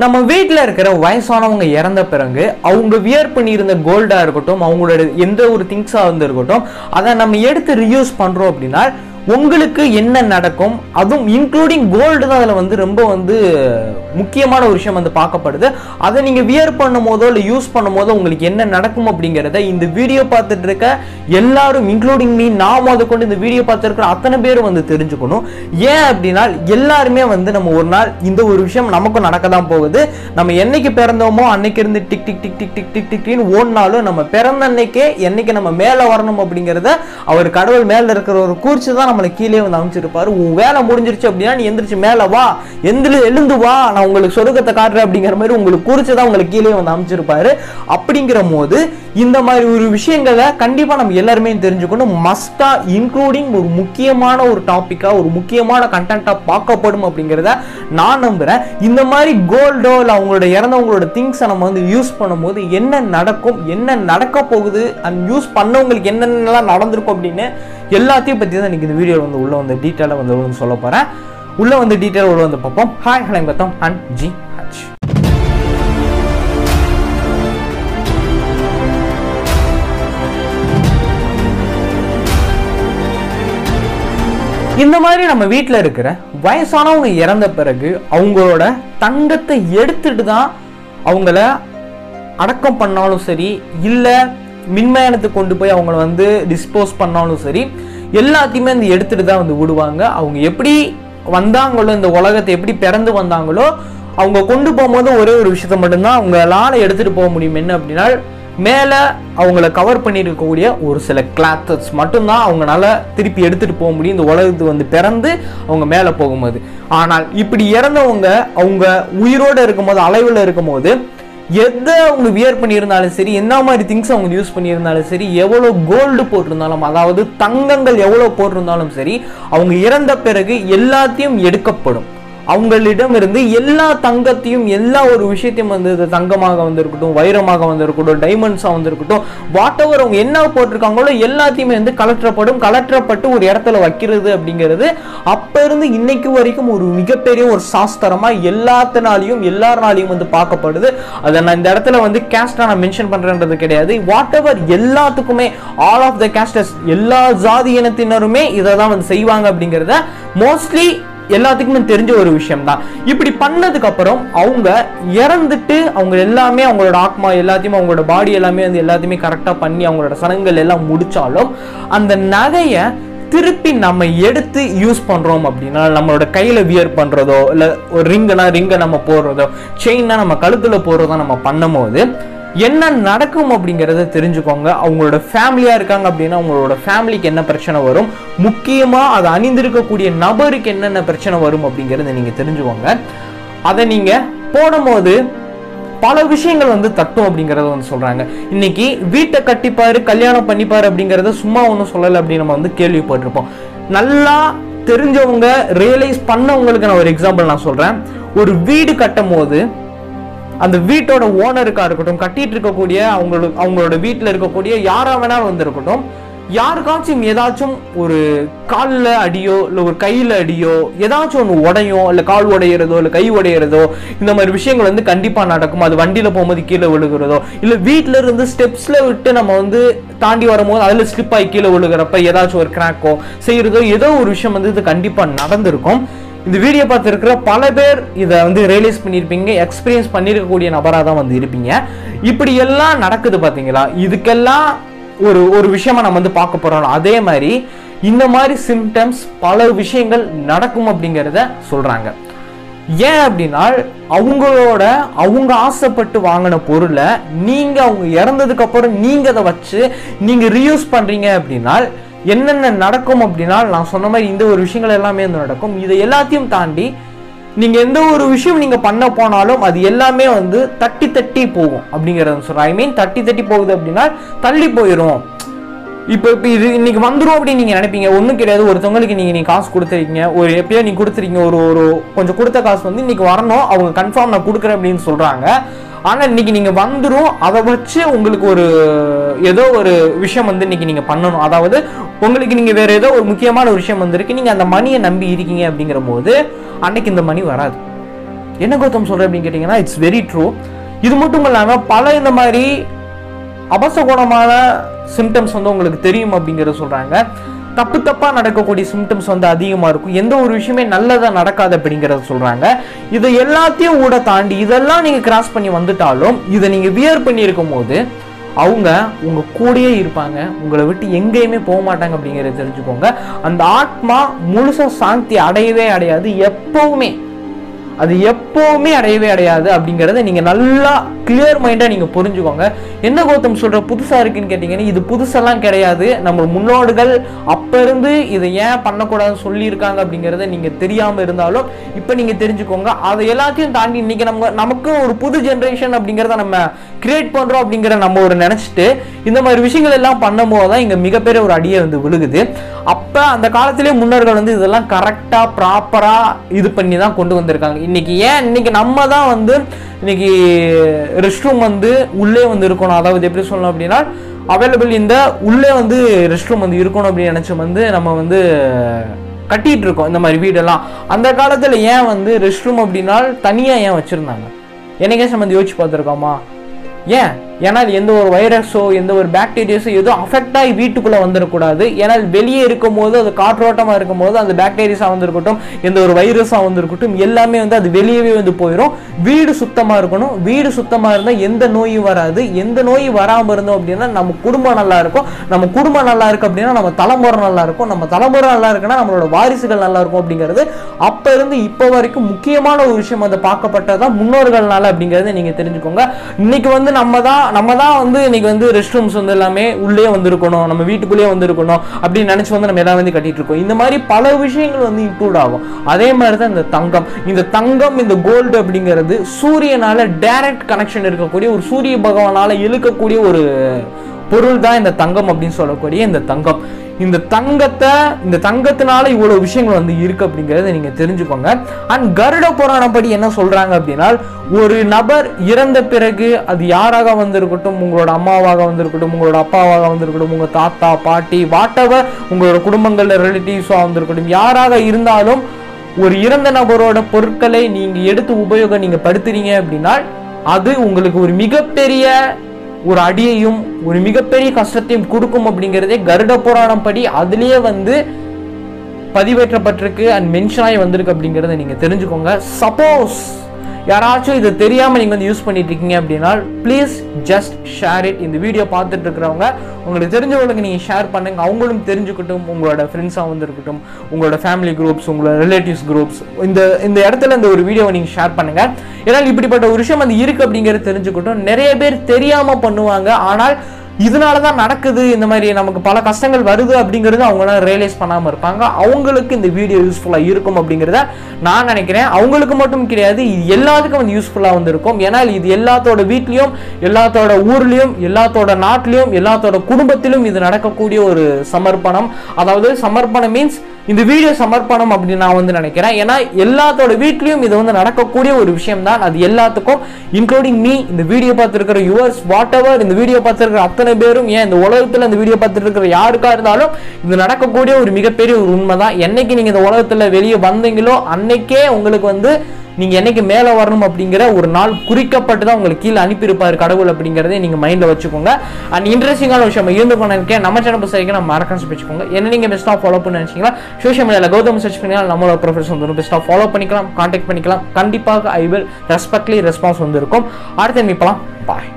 நம்ம வீட்டில் இருக்கிற வயசானவங்க இறந்த பிறகு அவங்க வியர் பண்ணியிருந்த கோல்டாக இருக்கட்டும், அவங்களோட எந்த ஒரு திங்ஸாக வந்து இருக்கட்டும், அதை நம்ம எடுத்து ரீயூஸ் பண்ணுறோம் அப்படின்னா உங்களுக்கு என்ன நடக்கும், அதுவும் இன்க்ளூடிங் கோல்டு தான் அதில் வந்து ரொம்ப வந்து முக்கியமான ஒரு விஷயம் வந்து பார்க்கப்படுது. அதை நீங்கள் வியர் பண்ணும் போதோ இல்லை யூஸ் பண்ணும் போதோ உங்களுக்கு என்ன நடக்கும் அப்படிங்கிறத இந்த வீடியோ பார்த்துட்டு இருக்க எல்லாரும் இன்க்ளூடிங் மீ, நான் கொண்டு இந்த வீடியோ பார்த்துருக்கிற அத்தனை பேரும் வந்து தெரிஞ்சுக்கணும். ஏன் அப்படின்னா எல்லாருமே வந்து நம்ம ஒரு நாள் இந்த ஒரு விஷயம் நமக்கும் நடக்க தான் போகுது. நம்ம என்னைக்கு பிறந்தோமோ அன்னைக்கு இருந்து tick tick tick tick tick tick டிக்னு ஓடினாலும் நம்ம பிறந்த அன்னைக்கே என்னைக்கு நம்ம மேலே வரணும் அப்படிங்கிறத அவர் கடவுள் மேலே இருக்கிற ஒரு கூர்ச்சி தான் நம்மளை கீழே வந்து அமைச்சிருப்பாரு. உன் வேலை முடிஞ்சிருச்சு அப்படின்னா நீ எந்திரிச்சு மேலே வா, எழுந்து வா, நான் உங்களுக்கு சொர்க்கத்தை காட்டுறேன் அப்படிங்கிற மாதிரி உங்களுக்கு குறிச்சு தான் உங்களுக்கு கீழே வந்து அமைச்சிருப்பாரு. அப்படிங்கிற போது இந்த மாதிரி ஒரு விஷயங்களை கண்டிப்பா நம்ம எல்லாருமே தெரிஞ்சுக்கணும். மஸ்டா இன்க்ளூடிங் ஒரு முக்கியமான ஒரு டாபிக்கா, ஒரு முக்கியமான கண்டென்ட்டா பார்க்கப்படும் அப்படிங்கிறத நான் நம்புறேன். இந்த மாதிரி கோல்டோ இல்லை அவங்களோட இறந்தவங்களோட திங்ஸை நம்ம வந்து யூஸ் பண்ணும்போது என்ன நடக்கும், என்ன நடக்க போகுது, அண்ட் யூஸ் பண்ணவங்களுக்கு என்னென்னலாம் நடந்திருக்கும் அப்படின்னு எல்லாத்தையும் பற்றி தான் இன்னைக்கு இந்த வீடியோ வந்து உள்ள வந்து டீட்டெயிலாக வந்து சொல்ல போறேன். உள்ள வந்து டீட்டெயில் உள்ள வந்து பார்ப்போம். ஹாய், ஹலோ கத்தம் அண்ட் ஜி ஹச். இந்த மாதிரி நம்ம வீட்டில் இருக்கிற வயசானவங்க இறந்த பிறகு அவங்களோட தங்கத்தை எடுத்துட்டு தான் அவங்கள அடக்கம் பண்ணாலும் சரி, இல்லை மின்மயானத்துக்கு கொண்டு போய் அவங்கள வந்து டிஸ்போஸ் பண்ணாலும் சரி, எல்லாத்தையுமே அந்த எடுத்துட்டு தான் வந்து விடுவாங்க. அவங்க எப்படி வந்தாங்களோ, இந்த உலகத்தை எப்படி பிறந்து வந்தாங்களோ, அவங்க கொண்டு போகும்போது ஒரே ஒரு விஷயத்த மட்டும்தான் அவங்களால எடுத்துட்டு போக முடியும். என்ன அப்படின்னா மேலே அவங்கள கவர் பண்ணியிருக்கக்கூடிய ஒரு சில கிளாத்ஸ் மட்டும்தான் அவங்களால திருப்பி எடுத்துட்டு போக முடியும் இந்த உலகத்து வந்து பிறந்து அவங்க மேலே போகும்போது. ஆனால் இப்படி இறந்தவங்க அவங்க உயிரோடு இருக்கும்போது, அளவில் இருக்கும்போது எதை அவங்க வியர் பண்ணியிருந்தாலும் சரி, என்ன மாதிரி திங்ஸ் அவங்க யூஸ் பண்ணியிருந்தாலும் சரி, எவ்வளோ கோல்டு போட்டிருந்தாலும், அதாவது தங்கங்கள் எவ்வளோ போட்டிருந்தாலும் சரி, அவங்க இறந்த பிறகு எல்லாத்தையும் எடுக்கப்படும். அவங்களிடம் இருந்து எல்லா தங்கத்தையும், எல்லா ஒரு விஷயத்தையும் வந்து தங்கமாக வந்திருக்கட்டும், வைரமாக வந்திருக்கட்டும், டைமண்ட்ஸாக வந்திருக்கட்டும், வாட் எவர் அவங்க என்ன போட்டிருக்காங்களோ எல்லாத்தையுமே வந்து கலற்றப்பட்டு ஒரு இடத்துல வைக்கிறது அப்படிங்கிறது அப்ப இருந்து இன்னைக்கு வரைக்கும் ஒரு மிகப்பெரிய ஒரு சாஸ்திரமா எல்லாருனாலையும் வந்து பார்க்கப்படுது. அதை நான் இந்த இடத்துல வந்து கேஸ்டா நான் மென்ஷன் பண்றேன்றது கிடையாது. வாட் எவர் எல்லாத்துக்குமே, ஆல் ஆஃப் த கேஸ்டர்ஸ், எல்லா ஜாதி இனத்தினருமே இதை தான் வந்து செய்வாங்க அப்படிங்கிறத மோஸ்ட்லி எல்லாத்துக்குமே தெரிஞ்ச ஒரு விஷயம் தான். இப்படி பண்ணதுக்கு அப்புறம் அவங்க இறந்துட்டு அவங்க எல்லாமே அவங்களோட ஆத்மா எல்லாத்தையுமே, அவங்களோட பாடி எல்லாமே வந்து எல்லாத்தையுமே கரெக்டா பண்ணி அவங்களோட சடங்குகள் எல்லாம் முடிச்சாலும் அந்த நகையை திருப்பி நம்ம எடுத்து யூஸ் பண்றோம் அப்படின்னா, நம்மளோட கையில வியர் பண்றதோ, இல்ல ஒரு ரிங்கை நம்ம போடுறதோ, செயின்னா நம்ம கழுத்துல போடுறதோ நம்ம பண்ணும் போது என்ன நடக்கும் அப்படிங்கிறத தெரிஞ்சுக்கோங்க. அவங்களோட ஃபேமிலியா இருக்காங்க அப்படின்னா அவங்களோட ஃபேமிலிக்கு என்ன பிரச்சனை வரும், முக்கியமா அதை அணிந்திருக்கக்கூடிய நபருக்கு என்னென்ன பிரச்சனை வரும் அப்படிங்கிறத நீங்க தெரிஞ்சுக்கோங்க. அதை நீங்க போடும்போது பல விஷயங்கள் வந்து தட்டும் அப்படிங்கறத வந்து சொல்றாங்க. இன்னைக்கு வீட்டை கட்டிப்பாரு, கல்யாணம் பண்ணிப்பாரு அப்படிங்கறத சும்மா ஒன்றும் சொல்லலை அப்படின்னு நம்ம வந்து கேள்விப்பட்டிருப்போம். நல்லா தெரிஞ்சவங்க, ரியலைஸ் பண்ணவங்களுக்கு நான் ஒரு எக்ஸாம்பிள் நான் சொல்றேன். ஒரு வீடு கட்டும் போது அந்த வீட்டோட ஓனருக்கா இருக்கட்டும், கட்டிட்டு இருக்கக்கூடிய அவங்களோட வீட்டில் இருக்கக்கூடிய யாரா வேணாலும் வந்து இருக்கட்டும், யாருக்காச்சும் ஏதாச்சும் ஒரு காலில் அடியோ இல்லை ஒரு கையில் அடியோ ஏதாச்சும் ஒன்று உடையும், இல்லை கால் உடையிறதோ இல்லை கை உடையிறதோ, இந்த மாதிரி விஷயங்கள் வந்து கண்டிப்பாக நடக்கும். அது வண்டியில் போகும்போது கீழே விழுகிறதோ, இல்லை வீட்டில இருந்து ஸ்டெப்ஸில் விட்டு நம்ம வந்து தாண்டி வரும்போது அதில் ஸ்லிப் ஆகி கீழே விழுகிறப்ப ஏதாச்சும் ஒரு கிராக்கோ செய்யறதோ, ஏதோ ஒரு விஷயம் வந்து இது கண்டிப்பாக நடந்திருக்கும். இந்த வீடியோ பார்த்து இருக்கிற பல பேர் இதை வந்து ரியலைஸ் பண்ணியிருப்பீங்க, எக்ஸ்பீரியன்ஸ் பண்ணியிருக்கக்கூடிய நபராக தான் வந்து இருப்பீங்க. இப்படி எல்லாம் நடக்குது பார்த்தீங்களா? இதுக்கெல்லாம் ஒரு விஷயமா நம்ம வந்து பார்க்க போறோம். அதே மாதிரி இந்த மாதிரி சிம்டம்ஸ் பல விஷயங்கள் நடக்கும் அப்படிங்கிறத சொல்றாங்க. ஏன் அப்படின்னா அவங்க ஆசைப்பட்டு வாங்கின பொருளை நீங்க அவங்க இறந்ததுக்கு அப்புறம் நீங்க அதை வச்சு நீங்க ரீயூஸ் பண்றீங்க அப்படின்னா என்னென்ன நடக்கும் அப்படின்னா, நான் சொன்ன மாதிரி இந்த ஒரு விஷயங்கள் எல்லாமே வந்து நடக்கும். இதை எல்லாத்தையும் தாண்டி நீங்க எந்த ஒரு விஷயம் நீங்க பண்ண போனாலும் அது எல்லாமே வந்து தட்டி போகும் அப்படிங்கறத சொல்றேன். ஐ மீன் தட்டி போகுது அப்படின்னா தள்ளி போயிடும். இப்போ இது இன்னைக்கு வந்துடும் அப்படின்னு நீங்க நினைப்பீங்க, ஒன்றும் கிடையாது. ஒருத்தவங்களுக்கு நீங்க காசு கொடுத்துருக்கீங்க, ஒரு எப்பயோ நீங்க கொடுத்துருக்கீங்க, ஒரு கொஞ்சம் கொடுத்த காசு வந்து இன்னைக்கு வரணும், அவங்க கன்ஃபார்ம் நான் கொடுக்குறேன் அப்படின்னு சொல்றாங்க. ஆனா இன்னைக்கு நீங்க வந்துடும், அதை வச்சு உங்களுக்கு ஏதோ ஒரு விஷயம் வந்து இன்னைக்கு நீங்க பண்ணணும். அதாவது உங்களுக்கு நீங்க வேற ஏதோ ஒரு முக்கியமான ஒரு விஷயம் வந்திருக்கு, நீங்க அந்த மணியை நம்பி இருக்கீங்க அப்படிங்கிற போது அன்னைக்கு இந்த மணி வராது. என்ன கௌதம் சொல்ற அப்படின்னு கேட்டீங்கன்னா இட்ஸ் வெரி ட்ரூ. இது மட்டும் இல்லாமல் பல இந்த மாதிரி அபசகுணமான சிம்டம்ஸ் வந்து உங்களுக்கு தெரியும் அப்படிங்கிறத சொல்றாங்க. தப்பா நடக்கக்கூடிய சிம்டம்ஸ் வந்து அதிகமா இருக்கும். எந்த ஒரு விஷயமே நல்லதா நடக்காது அப்படிங்கறத சொல்றாங்க. இதை எல்லாத்தையும் கூட தாண்டி இதெல்லாம் நீங்க கிராஸ் பண்ணி வந்துட்டாலும் இதை நீங்க வியர் பண்ணி இருக்கும் போது அவங்க உங்க கூடயே இருப்பாங்க, உங்களை விட்டு எங்கேயுமே போக மாட்டாங்க அப்படிங்கறத தெரிஞ்சுக்கோங்க. அந்த ஆத்மா முழுசா சாந்தி அடையவே அடையாது, எப்பவுமே அது எப்பவுமே அடையவே அடையாது அப்படிங்கறத நீங்க நல்லா கிளியர் மைண்டா நீங்க புரிஞ்சுக்கோங்க. என்ன கௌதம் சொல்ற புதுசா இருக்குன்னு கேட்டீங்கன்னா இது புதுசெல்லாம் கிடையாது. நம்ம முன்னோர்கள் அப்ப இருந்து இதை ஏன் பண்ணக்கூடாதுன்னு சொல்லியிருக்காங்க அப்படிங்கறத நீங்க தெரியாம இருந்தாலும் இப்ப நீங்க தெரிஞ்சுக்கோங்க. அதை எல்லாத்தையும் தாண்டி இன்னைக்கு நமக்கு ஒரு புது ஜெனரேஷன் அப்படிங்கறத நம்ம கிரியேட் பண்றோம் அப்படிங்கிற நம்ம ஒரு நினைச்சிட்டு இந்த மாதிரி விஷயங்கள் எல்லாம் பண்ணும் போதுதான் இங்க மிகப்பெரிய ஒரு அடியை வந்து விழுகுது. அப்ப அந்த காலத்திலேயே முன்னோர்கள் வந்து இதெல்லாம் கரெக்டா ப்ராப்பரா இது பண்ணி தான் கொண்டு வந்திருக்காங்க. இன்னைக்கு நம்ம தான் வந்து இன்னைக்கு ரெஸ்ட் ரூம் வந்து உள்ளே வந்து இருக்கணும், அதாவது எப்படி சொல்லணும் அப்படின்னா அவைலபிள் இந்த உள்ளே வந்து ரெஸ்ட் ரூம் வந்து இருக்கணும் அப்படின்னு நினைச்சு வந்து நம்ம வந்து கட்டிட்டு இருக்கோம் இந்த மாதிரி வீடெல்லாம். அந்த காலத்துல ஏன் வந்து ரெஸ்ட் ரூம் அப்படின்னா தனியா ஏன் வச்சிருந்தாங்க? என்னைக்கேச்சும் வந்து யோசிச்சு பார்த்துருக்கோமா? ஏன்? ஏன்னா எந்த ஒரு வைரஸோ எந்த ஒரு பாக்டீரியாஸோ எதுவும் அஃபெக்ட் ஆகி வீட்டுக்குள்ள வந்துடக்கூடாது. ஏன்னா வெளியே இருக்கும் போது அது காற்றோட்டமா இருக்கும் போது அந்த பாக்டீரியாஸா வந்திருக்கட்டும், எந்த ஒரு வைரஸா வந்திருக்கட்டும், எல்லாமே வந்து அது வெளியவே வந்து போயிடும். வீடு சுத்தமா இருக்கணும். வீடு சுத்தமா இருந்தா எந்த நோயும் வராது. எந்த நோய் வராம இருந்தோம் அப்படின்னா நம்ம குடும்பம் நல்லா இருக்கும். நம்ம குடும்பம் நல்லா இருக்கு அப்படின்னா நம்ம தலைமுறை நல்லா இருக்கும். நம்ம தலைமுறை நல்லா இருக்குன்னா நம்மளோட வாரிசுகள் நல்லா இருக்கும் அப்படிங்கிறது அப்ப இருந்து இப்ப வரைக்கும் முக்கியமான ஒரு விஷயம் அதை பார்க்கப்பட்டதான் முன்னோர்கள்னால அப்படிங்கறத நீங்க தெரிஞ்சுக்கோங்க. இன்னைக்கு வந்து நம்ம தான் வந்து இன்னைக்கு வந்து ரெஸ்ட் ரூம்ஸ் வந்து எல்லாமே உள்ளே வந்திருக்கணும், நம்ம வீட்டுக்குள்ளேயே வந்திருக்கணும் அப்படின்னு நினைச்சு வந்து நம்ம எல்லாம் வந்து கட்டிட்டு இருக்கோம். இந்த மாதிரி பல விஷயங்கள் வந்து இன்க்ளூட் ஆகும். அதே மாதிரிதான் இந்த தங்கம் இந்த கோல்டு அப்படிங்கிறது சூரியனால டைரக்ட் கனெக்ஷன் இருக்கக்கூடிய ஒரு சூரிய பகவானால இழுக்கக்கூடிய ஒரு பொருள் தான் இந்த தங்கம் அப்படின்னு சொல்லக்கூடிய இந்த தங்கம். இந்த தங்கத்தினால இவ்வளவு விஷயங்கள் வந்து இருக்கு அப்படிங்கறத நீங்க தெரிஞ்சுக்கோங்க. அண்ட் கருட புராணம் படி என்ன சொல்றாங்க அப்படின்னா ஒரு நபர் இறந்த பிறகு அது யாராக வந்திருக்கட்டும், உங்களோட அம்மாவாக வந்திருக்கட்டும், உங்களோட அப்பாவாக வந்திருக்கட்டும், உங்க தாத்தா பாட்டி வாட்டவர் உங்களோட குடும்பங்கள்ல ரிலேட்டிவ்ஸா வந்திருக்கட்டும், யாராக இருந்தாலும் ஒரு இறந்த நபரோட பொருட்களை நீங்க எடுத்து நீங்க படுத்துறீங்க அப்படின்னா அது உங்களுக்கு ஒரு மிகப்பெரிய ஒரு அடியையும் ஒரு மிகப்பெரிய கஷ்டத்தையும் கொடுக்கும் அப்படிங்கிறதே கருட புராணம் படி அதுலயே வந்து பதிவேற்றப்பட்டிருக்கு அண்ட் மென்ஷன் ஆகி வந்திருக்கு அப்படிங்கறத நீங்க தெரிஞ்சுக்கோங்க. சப்போஸ் யாராச்சும் இதை தெரியாம நீங்க வந்து யூஸ் பண்ணிட்டு இருக்கீங்க அப்படின்னா ப்ளீஸ் ஜஸ்ட் ஷேர் இட். இந்த வீடியோ பார்த்துட்டு இருக்கிறவங்க உங்களுக்கு தெரிஞ்சவங்களுக்கு நீங்க ஷேர் பண்ணுங்க, அவங்களும் தெரிஞ்சுக்கட்டும். உங்களோட ஃப்ரெண்ட்ஸா வந்து இருக்கட்டும், உங்களோட ஃபேமிலி குரூப்ஸ், உங்களோட ரிலேட்டிவ்ஸ் குரூப்ஸ், இந்த இடத்துல இந்த ஒரு வீடியோவை நீங்க ஷேர் பண்ணுங்க. ஏன்னா இப்படிப்பட்ட ஒரு விஷயம் வந்து இருக்கு அப்படிங்கிறது தெரிஞ்சுக்கட்டும். நிறைய பேர் தெரியாம பண்ணுவாங்க, ஆனால் இதனாலதான் நடக்குது, இந்த மாதிரி நமக்கு பல கஷ்டங்கள் வருது அப்படிங்கறது அவங்களால ரியலைஸ் பண்ணாம இருப்பாங்க. அவங்களுக்கு இந்த வீடியோ யூஸ்ஃபுல்லா இருக்கும் அப்படிங்கிறத நான் நினைக்கிறேன். அவங்களுக்கு மட்டும் கிடையாது, இது எல்லாத்துக்கும் வந்து யூஸ்ஃபுல்லா வந்து இருக்கும். ஏன்னா இது எல்லாத்தோட வீட்லயும், எல்லாத்தோட ஊர்லயும், எல்லாத்தோட நாட்டிலையும், எல்லாத்தோட குடும்பத்திலும் இது நடக்கக்கூடிய ஒரு சமர்ப்பணம். அதாவது சமர்ப்பணம் மீன்ஸ் இந்த வீடியோ சமர்ப்பணம் அப்படின்னு நான் வந்து நினைக்கிறேன். ஏன்னா எல்லாத்தோட வீட்லயும் இது வந்து நடக்கக்கூடிய ஒரு விஷயம் தான். அது எல்லாத்துக்கும் இன்க்ளூடிங் மீ, இந்த வீடியோ பார்த்துருக்கிற யுவர்ஸ், வாட் எவர் இந்த வீடியோ பார்த்துருக்கிற அத்தனை பேரும், ஏன் இந்த உலகத்துல இந்த வீடியோ பார்த்துட்டு இருக்கிற யாருக்கா இருந்தாலும் இது நடக்கக்கூடிய ஒரு மிகப்பெரிய ஒரு உண்மை தான். என்னைக்கு நீங்க இந்த உலகத்துல வெளியே வந்தீங்களோ அன்னைக்கே உங்களுக்கு வந்து நீங்க என்னைக்கு மேல வரணும் அப்படிங்கிற ஒரு நாள் குறிக்கப்பட்டு தான் உங்களுக்கு கீழே அனுப்பியிருப்பாரு கடவுள் அப்படிங்கறதை நீங்க மைண்ட்ல வச்சுக்கோங்க. அண்ட் இன்ட்ரெஸ்டிங்கான விஷயம் இருந்து பண்ணிருக்கேன். நம்ம சேனல் புதுசாக நம்ம மறக்காம வச்சுக்கோங்க. என்ன நீங்க பெஸ்டா ஃபாலோ பண்ண நினைச்சீங்களா சோஷியல் மீடியால கௌதம் சர்ச் பண்ணினா நம்மளோட ப்ரொஃபைல்ஸ் வந்து பெஸ்டா ஃபாலோ பண்ணிக்கலாம், கான்டாக்ட் பண்ணிக்கலாம். கண்டிப்பாக ஐ வில் ரெஸ்பெக்ட்லி ரெஸ்பான்ஸ் வந்து இருக்கும். அடுத்து மீட்லாம். பாய்.